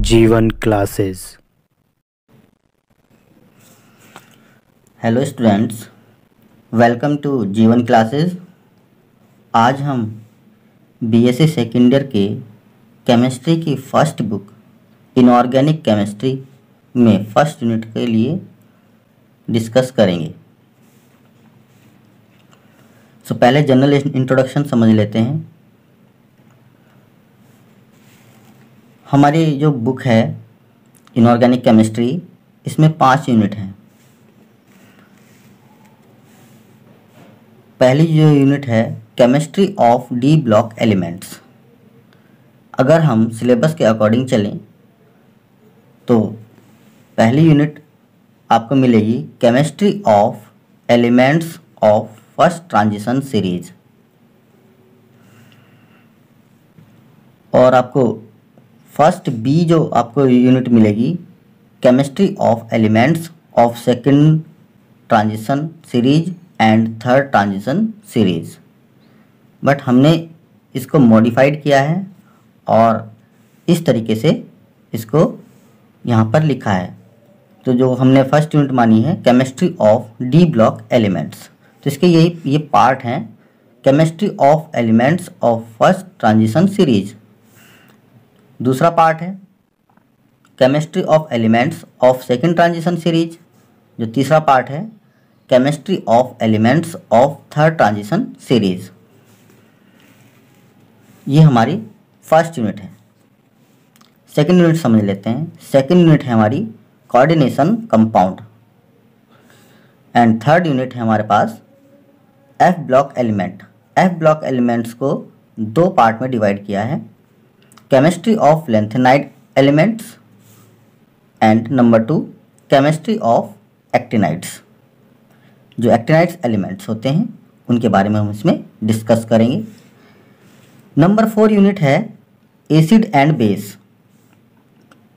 जीवन classes. Hello students, welcome to Jeevan classes. आज हम बीएससी सेकेंड ईयर के केमिस्ट्री की फर्स्ट बुक इनऑर्गेनिक केमिस्ट्री में फर्स्ट यूनिट के लिए डिस्कस करेंगे। पहले जनरल इंट्रोडक्शन समझ लेते हैं। हमारी जो बुक है इनऑर्गेनिक केमिस्ट्री, इसमें 5 यूनिट हैं। पहली जो यूनिट है chemistry of D block elements. अगर हम सिलेबस के अकॉर्डिंग चलें तो पहली यूनिट आपको मिलेगी chemistry of elements of first transition series, और आपको फर्स्ट बी जो आपको यूनिट मिलेगी chemistry of elements of second transition series and third transition series. But हमने इसको मॉडिफाइड किया है और इस तरीके से इसको यहाँ पर लिखा है। तो जो हमने फर्स्ट यूनिट मानी है chemistry of D block elements, तो इसके ये पार्ट हैं chemistry of elements of first transition series. दूसरा पार्ट है chemistry of elements of second transition series. जो तीसरा पार्ट है chemistry of elements of third transition series. ये हमारी फर्स्ट यूनिट है। सेकंड यूनिट समझ लेते हैं। सेकंड यूनिट है हमारी coordination compound, and third unit है हमारे पास F block element. F block elements को 2 पार्ट में डिवाइड किया है, chemistry of lanthanide elements and number 2 chemistry of actinides. जो एक्टिनाइड्स एलिमेंट्स होते हैं उनके बारे में हम इसमें डिस्कस करेंगे। नंबर 4 यूनिट है acid and base.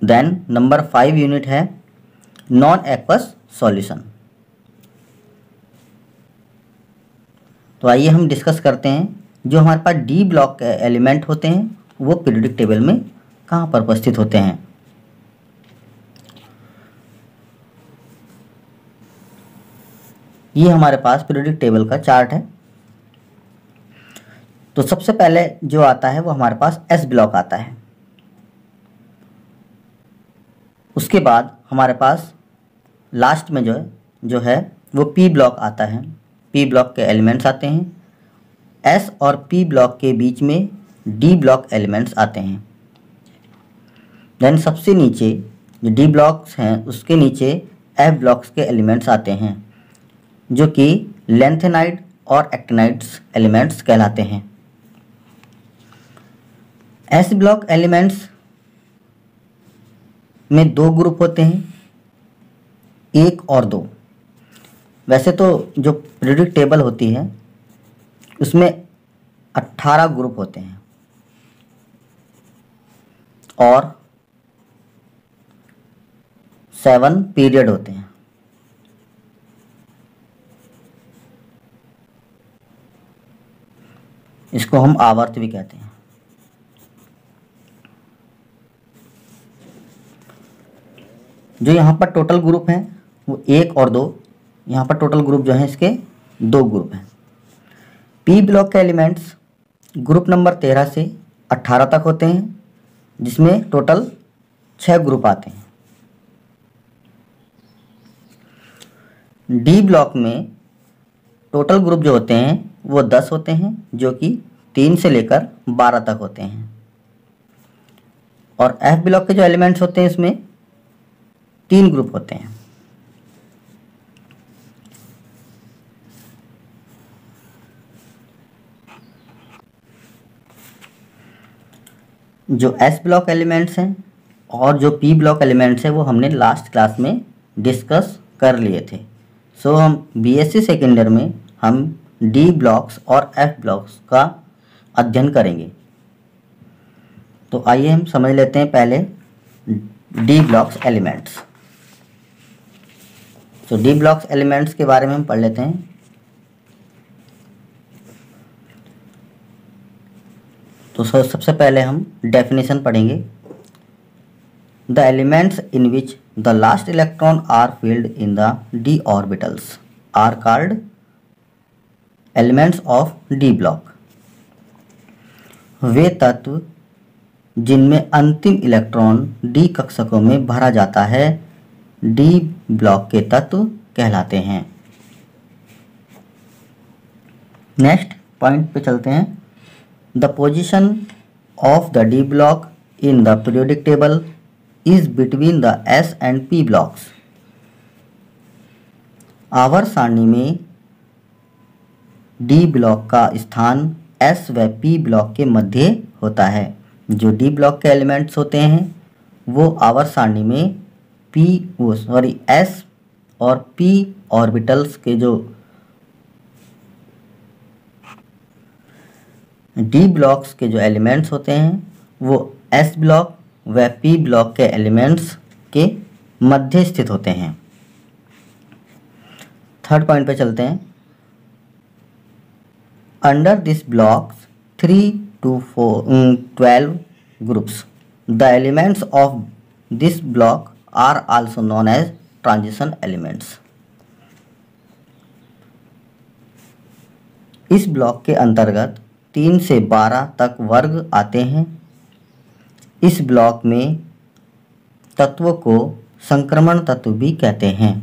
Then number 5 unit है नॉन एक्वस सॉल्यूशन। तो आइए हम डिस्कस करते हैं जो हमारे पास डी ब्लॉक एलिमेंट होते हैं वो पीरियोडिक टेबल में कहाँ पर उपस्थित होते हैं। ये हमारे पास पीरियोडिक टेबल का चार्ट है। तो सबसे पहले जो आता है वो हमारे पास एस ब्लॉक आता है। उसके बाद हमारे पास लास्ट में जो है वो पी ब्लॉक आता है। पी ब्लॉक के एलिमेंट्स आते हैं। एस और पी ब्लॉक के बीच में डी ब्लॉक एलिमेंट्स आते हैं। देन सबसे नीचे जो डी ब्लॉक्स हैं उसके नीचे एफ ब्लॉक्स के एलिमेंट्स आते हैं जो कि लेंथेनाइड और एक्टिनाइड्स एलिमेंट्स कहलाते हैं। एस ब्लॉक एलिमेंट्स में 2 ग्रुप होते हैं, 1 और 2। वैसे तो जो पीरियोडिक टेबल होती है उसमें 18 ग्रुप होते हैं और 7 पीरियड होते हैं। इसको हम आवर्त भी कहते हैं। जो यहाँ पर टोटल ग्रुप हैं वो 1 और 2। यहाँ पर टोटल ग्रुप जो है इसके 2 ग्रुप हैं। पी ब्लॉक के एलिमेंट्स ग्रुप नंबर 13 से 18 तक होते हैं, जिसमें टोटल 6 ग्रुप आते हैं। डी ब्लॉक में टोटल ग्रुप जो होते हैं वो 10 होते हैं, जो कि 3 से लेकर 12 तक होते हैं। और एफ ब्लॉक के जो एलिमेंट्स होते हैं इसमें 3 ग्रुप होते हैं। जो एस ब्लॉक एलिमेंट्स हैं और जो पी ब्लॉक एलिमेंट्स हैं वो हमने लास्ट क्लास में डिस्कस कर लिए थे। सो हम बीएससी सेकेंड ईयर में हम डी ब्लॉक्स और एफ ब्लॉक्स का अध्ययन करेंगे। तो आइए हम समझ लेते हैं पहले डी ब्लॉक्स एलिमेंट्स। तो डी ब्लॉक्स एलिमेंट्स के बारे में हम पढ़ लेते हैं। तो सबसे पहले हम डेफिनेशन पढ़ेंगे। The elements in which the last electron are filled in the d orbitals are called elements of d block. वे तत्व जिनमें अंतिम इलेक्ट्रॉन d कक्षकों में भरा जाता है d ब्लॉक के तत्व कहलाते हैं। नेक्स्ट पॉइंट पे चलते हैं। The position of the d block in the periodic table is between the s and p blocks. आवर्त सारणी में d ब्लॉक का स्थान s व p ब्लॉक के मध्य होता है। जो d ब्लॉक के एलिमेंट्स होते हैं वो आवर्त सारणी में s और p ऑर्बिटल्स के जो d ब्लॉक्स के जो एलिमेंट्स होते हैं वो s ब्लॉक व p ब्लॉक के एलिमेंट्स के मध्य स्थित होते हैं। थर्ड पॉइंट पे चलते हैं। Under this blocks 3 to 12 groups, the elements of this block are also known as transition elements। इस ब्लॉक के अंतर्गत 3 से 12 तक वर्ग आते हैं। इस ब्लॉक में तत्वों को संक्रमण तत्व भी कहते हैं।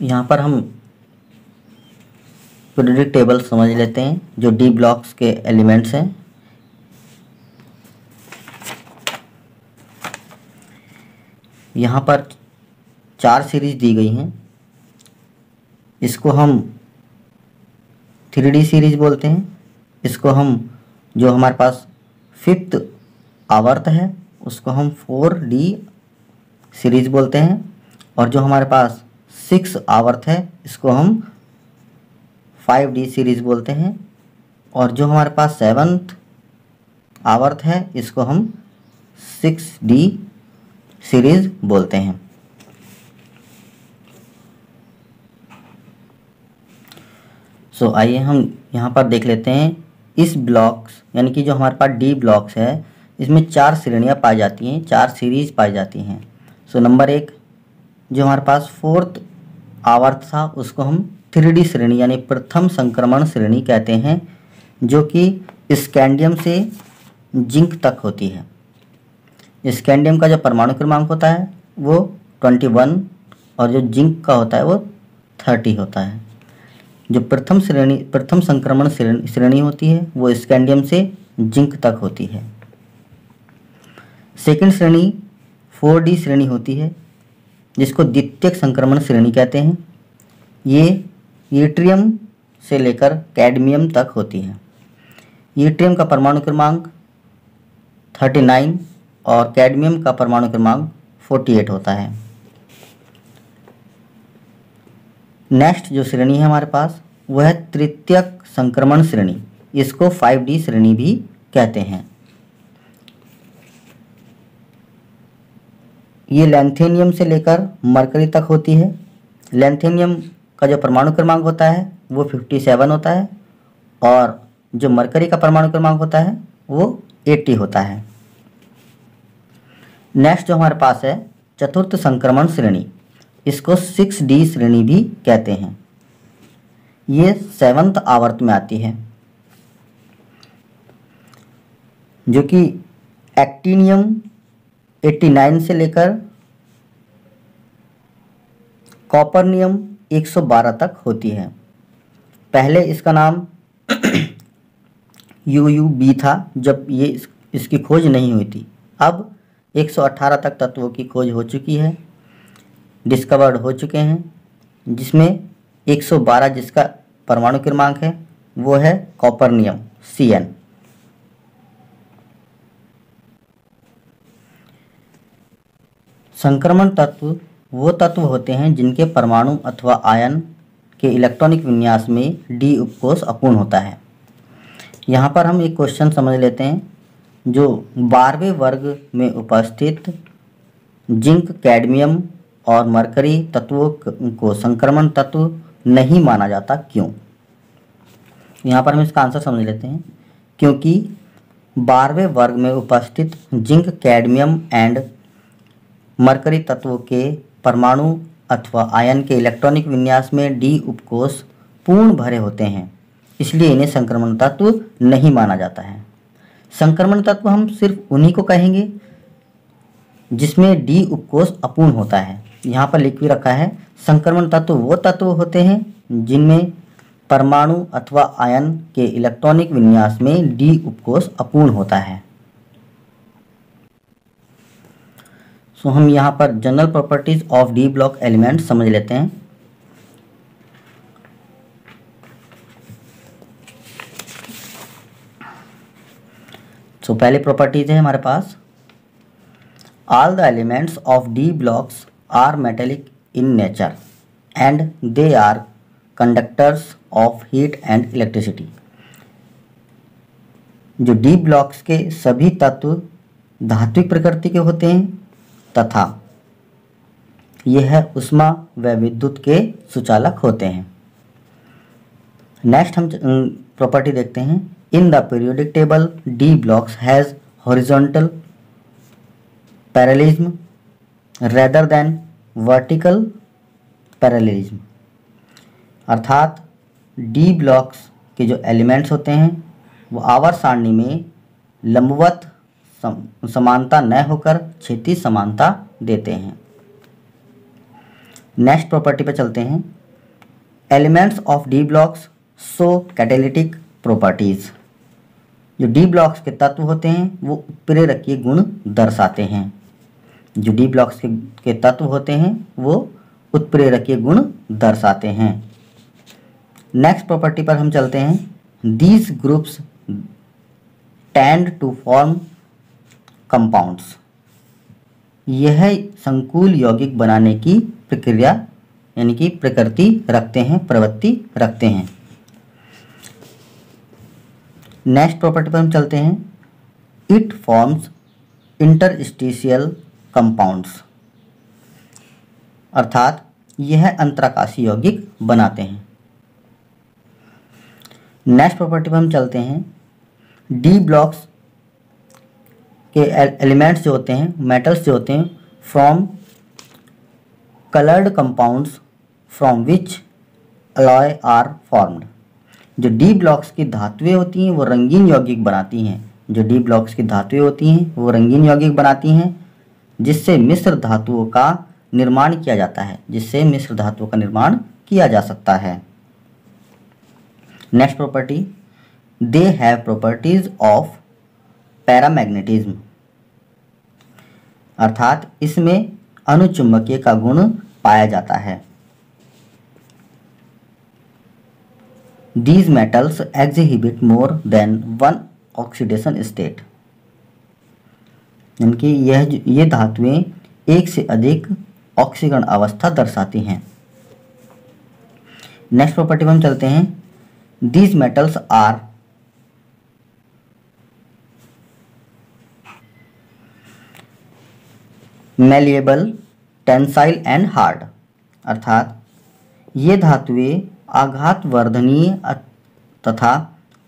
यहाँ पर हम पीरियोडिक टेबल समझ लेते हैं जो d ब्लॉक्स के एलिमेंट्स हैं। यहाँ पर 4 सीरीज दी गई हैं। इसको हम 3D सीरीज बोलते हैं। इसको हम जो हमारे पास 5th आवर्त है उसको हम 4D सीरीज बोलते हैं, और जो हमारे पास 6 आवर्त है इसको हम 5D सीरीज बोलते हैं, और जो हमारे पास 7th आवर्त है इसको हम 6D सीरीज बोलते हैं। सो आइए हम यहाँ पर देख लेते हैं। इस ब्लॉक्स यानी कि जो हमारे पास D ब्लॉक्स है इसमें 4 श्रेणियाँ पाई जाती हैं, 4 सीरीज पाई जाती हैं। सो नंबर 1 जो हमारे पास 4th आवर्त था उसको हम 3D श्रेणी यानी प्रथम संक्रमण श्रेणी कहते हैं, जो कि स्कैंडियम से जिंक तक होती है। स्कैंडियम का जो परमाणु क्रमांक होता है वो 21 और जो जिंक का होता है वो 30 होता है। जो प्रथम संक्रमण श्रेणी होती है वो स्कैंडियम से जिंक तक होती है। सेकंड श्रेणी 4D श्रेणी होती है जिसको द्वितीयक संक्रमण श्रेणी कहते हैं। ये यूट्रियम से लेकर कैडमियम तक होती है। यूट्रियम का परमाणु क्रमांक 39 और कैडमियम का परमाणु क्रमांक 48 होता है। नेक्स्ट जो श्रेणी है हमारे पास वह है तृतीयक संक्रमण श्रेणी। इसको 5D श्रेणी भी कहते हैं। ये लैंथेनियम से लेकर मरकरी तक होती है। लैंथेनियम का जो परमाणु क्रमांक होता है वो 57 होता है, और जो मरकरी का परमाणु क्रमांक होता है वो 80 होता है। नेक्स्ट जो हमारे पास है चतुर्थ संक्रमण श्रेणी, इसको 6D श्रेणी भी कहते हैं। ये 7th आवर्त में आती है, जो कि एक्टिनियम 89 से लेकर कॉपरनियम 112 तक होती है। पहले इसका नाम UUB था जब ये इसकी खोज नहीं हुई थी। अब 118 तक तत्वों की खोज हो चुकी है, डिस्कवर्ड हो चुके हैं, जिसमें 112 जिसका परमाणु क्रमांक है वो है कॉपरनियम CN। संक्रमण तत्व वो तत्व होते हैं जिनके परमाणु अथवा आयन के इलेक्ट्रॉनिक विन्यास में D उपकोष अपूर्ण होता है। यहाँ पर हम एक क्वेश्चन समझ लेते हैं। जो 12वें वर्ग में उपस्थित जिंक, कैडमियम और मरकरी तत्वों को संक्रमण तत्व नहीं माना जाता, क्यों? यहाँ पर हम इसका आंसर समझ लेते हैं। क्योंकि 12वें वर्ग में उपस्थित जिंक, कैडमियम एंड मरकरी तत्वों के परमाणु अथवा आयन के इलेक्ट्रॉनिक विन्यास में डी उपकोष पूर्ण भरे होते हैं, इसलिए इन्हें संक्रमण तत्व नहीं माना जाता है। संक्रमण तत्व हम सिर्फ उन्हीं को कहेंगे जिसमें डी उपकोष अपूर्ण होता है। यहाँ पर लिख भी रखा है, संक्रमण तत्व वो तत्व होते हैं जिनमें परमाणु अथवा आयन के इलेक्ट्रॉनिक विन्यास में डी उपकोष अपूर्ण होता है। सो हम यहाँ पर general properties of D block element समझ लेते हैं। सो पहले प्रॉपर्टीज है हमारे पास, all the elements of D blocks are metallic in nature and they are conductors of heat and electricity. जो डी ब्लॉक्स के सभी तत्व धात्विक प्रकृति के होते हैं तथा यह ऊष्मा व विद्युत के सुचालक होते हैं। नेक्स्ट हम प्रॉपर्टी देखते हैं, in the periodic table D blocks has horizontal parallelism rather than vertical parallelism. अर्थात डी ब्लॉक्स के जो एलिमेंट्स होते हैं वो आवर्त सारणी में लंबवत समानता न होकर क्षैतिज समानता देते हैं। नेक्स्ट प्रॉपर्टी पे चलते हैं, elements of D blocks show catalytic properties. जो डी ब्लॉक्स के तत्व होते हैं वो उत्प्रेरकीय गुण दर्शाते हैं। जो डी ब्लॉक्स के तत्व होते हैं वो उत्प्रेरकीय गुण दर्शाते हैं। नेक्स्ट प्रॉपर्टी पर हम चलते हैं, these groups tend to form compounds. यह संकुल यौगिक बनाने की प्रक्रिया यानी कि प्रकृति रखते हैं, प्रवृत्ति रखते हैं। नेक्स्ट प्रॉपर्टी पर हम चलते हैं, इट फॉर्म्स इंटरस्टिशियल कंपाउंड्स। अर्थात यह अंतराकाशीय यौगिक बनाते हैं। नेक्स्ट प्रॉपर्टी पर हम चलते हैं, डी ब्लॉक्स के एलिमेंट्स जो होते हैं, मेटल्स जो होते हैं, from coloured compounds from which alloy are formed. जो डी ब्लॉक्स की धातुएं होती हैं वो रंगीन यौगिक बनाती हैं। जो डी ब्लॉक्स की धातुएं होती हैं वो रंगीन यौगिक बनाती हैं जिससे मिश्र धातुओं का निर्माण किया जाता है, जिससे मिश्र धातुओं का निर्माण किया जा सकता है। Next property, they have properties of paramagnetism. अर्थात इसमें अनुचुंबकीय का गुण पाया जाता है। These metals exhibit more than one oxidation state। यानी कि ये धातुएं एक से अधिक ऑक्सीकरण अवस्था दर्शाती हैं। नेक्स्ट प्रॉपर्टी में हम चलते हैं, These metals are malleable, tensile and hard। अर्थात ये धातुएं आघात वर्धनीय तथा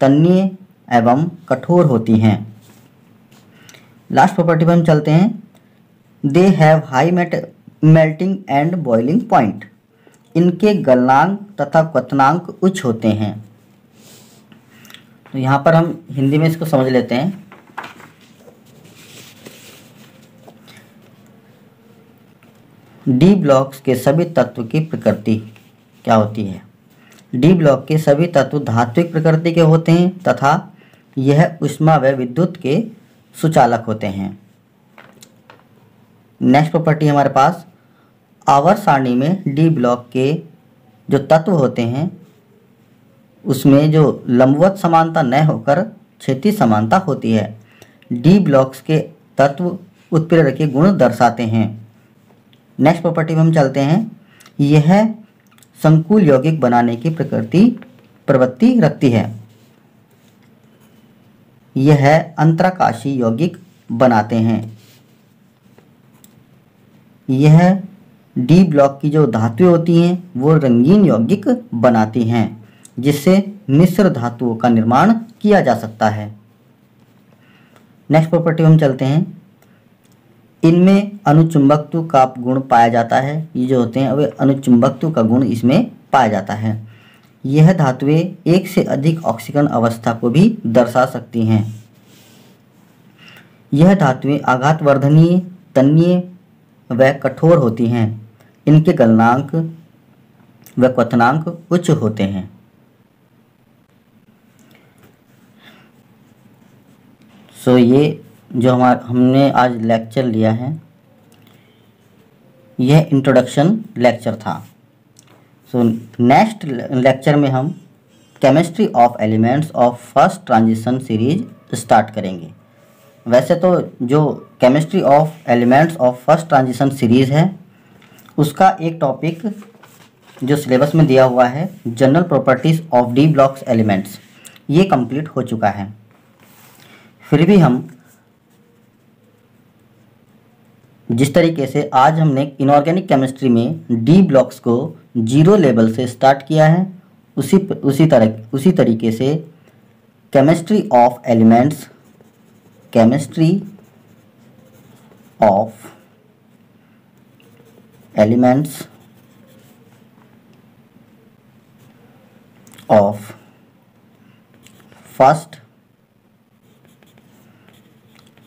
तन्य एवं कठोर होती हैं। लास्ट प्रॉपर्टी पर हम चलते हैं, they have high melting and boiling point. इनके गलनांक तथा क्वथनांक उच्च होते हैं। तो यहाँ पर हम हिंदी में इसको समझ लेते हैं। डी ब्लॉक्स के सभी तत्व की प्रकृति क्या होती है? डी ब्लॉक के सभी तत्व धात्विक प्रकृति के होते हैं तथा यह ऊष्मा व विद्युत के सुचालक होते हैं। नेक्स्ट प्रॉपर्टी हमारे पास, आवर्त सारणी में डी ब्लॉक के जो तत्व होते हैं उसमें जो लंबवत समानता न होकर क्षैतिज समानता होती है। डी ब्लॉक्स के तत्व उत्प्रेरकीय गुण दर्शाते हैं। नेक्स्ट प्रॉपर्टी में हम चलते हैं, यह संकुल यौगिक बनाने की प्रवृत्ति रखती है। यह अंतराकाशीय यौगिक बनाते हैं। यह डी ब्लॉक की जो धातुएं होती हैं वो रंगीन यौगिक बनाती हैं जिससे मिश्र धातुओं का निर्माण किया जा सकता है। नेक्स्ट प्रॉपर्टी हम चलते हैं। इनमें अनुचुंबकत्व का गुण पाया जाता है। ये जो होते हैं वे अनुचुंबकत्व का गुण इसमें पाया जाता है। यह धातुएं एक से अधिक ऑक्सीकरण अवस्था को भी दर्शा सकती हैं। यह धातुएं आघातवर्धनीय, तन्यीय व कठोर होती हैं। इनके गलनांक व क्वथनांक उच्च होते हैं। ये जो हमने आज लेक्चर लिया है यह इंट्रोडक्शन लेक्चर था। नेक्स्ट लेक्चर में हम chemistry of elements of first transition series start करेंगे। वैसे तो जो chemistry of elements of first transition series है उसका एक टॉपिक जो सिलेबस में दिया हुआ है general properties of D blocks elements, ये कंप्लीट हो चुका है। फिर भी हम जिस तरीके से आज हमने इनऑर्गेनिक केमिस्ट्री में डी ब्लॉक्स को 0 लेवल से स्टार्ट किया है उसी तरीके से chemistry of elements of first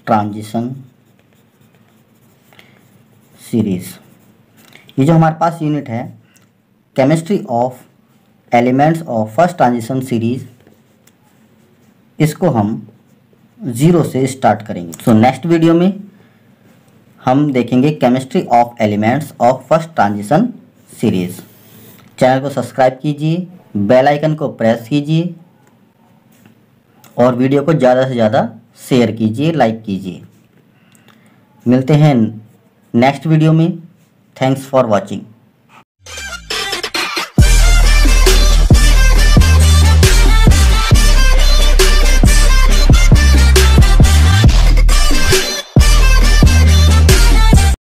transition series, ये जो हमारे पास यूनिट है chemistry of elements of first transition series, इसको हम 0 से स्टार्ट करेंगे। नेक्स्ट वीडियो में हम देखेंगे chemistry of elements of first transition series. Channel को सब्सक्राइब कीजिए, बेल आइकन को प्रेस कीजिए और वीडियो को ज़्यादा से ज़्यादा शेयर कीजिए, लाइक कीजिए। मिलते हैं नेक्स्ट वीडियो में। Thanks for watching.